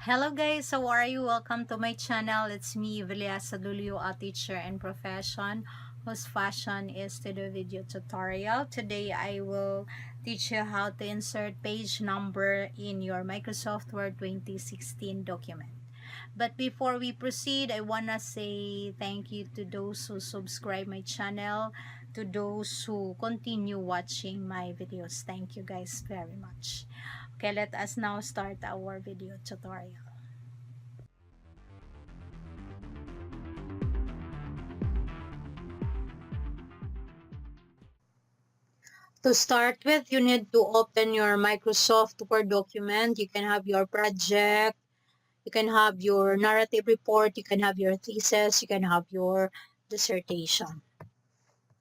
Hello guys, how are you? Welcome to my channel. It's me, Evelia, Sadullo, a teacher in profession whose passion is to do video tutorial. Today I will teach you how to insert page number in your Microsoft Word 2016 document. But before we proceed, I wanna say thank you to those who subscribe my channel, to those who continue watching my videos. Thank you guys very much. Okay, let us now start our video tutorial. To start with, you need to open your Microsoft Word document. You can have your project, you can have your narrative report, you can have your thesis, you can have your dissertation.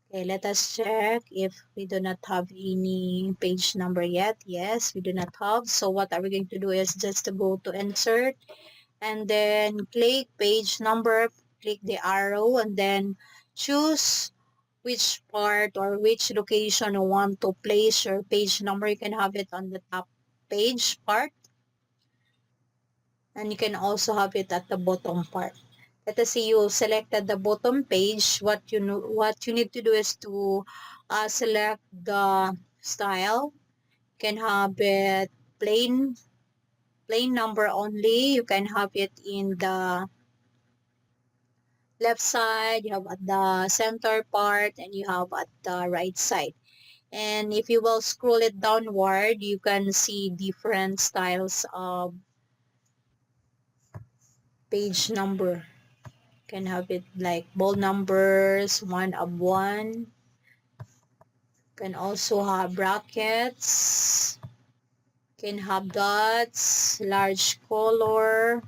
Okay, let us check if we do not have any page number yet. Yes, we do not have. So what are we going to do is just to go to insert and then click page number, click the arrow and then choose which part or which location you want to place your page number. You can have it on the top page part and you can also have it at the bottom part. Let us say you selected the bottom page. What you need to do is to select the style. You can have it plain number only. You can have it in the left side, you have at the center part, and you have at the right side. And if you will scroll it downward, you can see different styles of page number. You can have it like bold numbers, one of one. You can also have brackets. You can have dots, large color,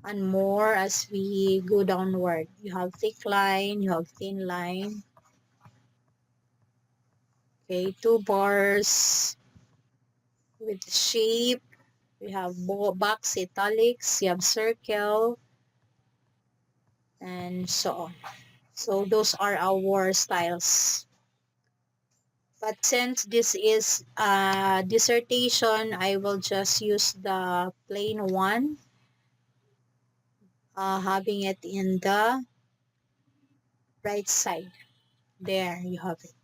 and more as we go downward. You have thick line, you have thin line. Okay, two bars with shape. We have box, italics, you have circle, and so on. So those are our styles. But since this is a dissertation, I will just use the plain one, having it in the right side. There you have it.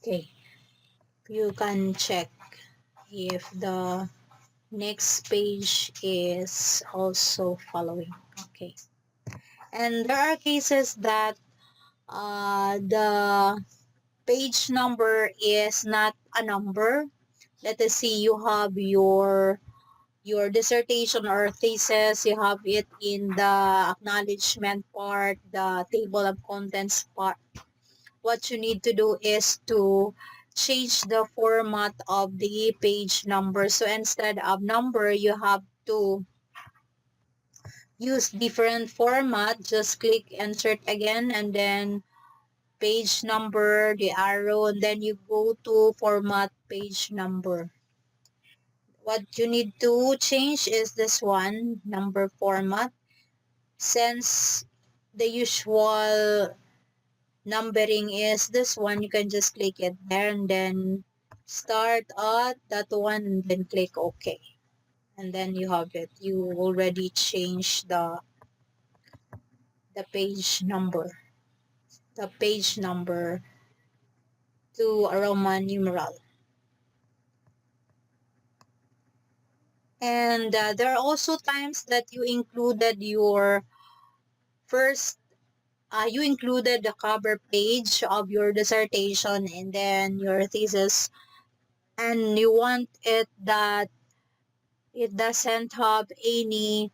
Okay, you can check if the next page is also following. Okay, and there are cases that the page number is not a number. Let us see, you have your dissertation or thesis, you have it in the acknowledgement part, the table of contents part. What you need to do is to change the format of the page number. So instead of number, you have to use different format. Just click insert again and then page number, the arrow, and then you go to format page number. What you need to change is this one, number format. Since the usual numbering is this one, you can just click it there and then start at that one and then click OK. And then you have it. You already changed the page number. The page number to a Roman numeral. And there are also times that you included your first, you included the cover page of your dissertation and then your thesis, and you want it that it doesn't have any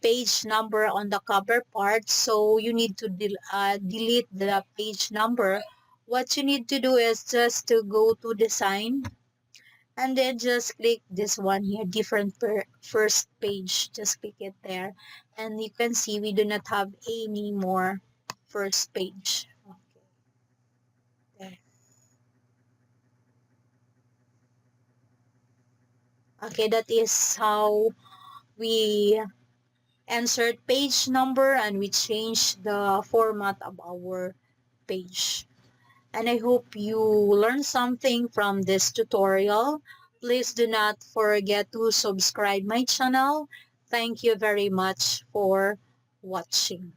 page number on the cover part, so you need to delete the page number. What you need to do is just to go to design and then just click this one here, different per first page. Just click it there and you can see we do not have any more first page. Okay, there. Okay, that is how we insert page number and we change the format of our page. And I hope you learned something from this tutorial. Please do not forget to subscribe my channel. Thank you very much for watching.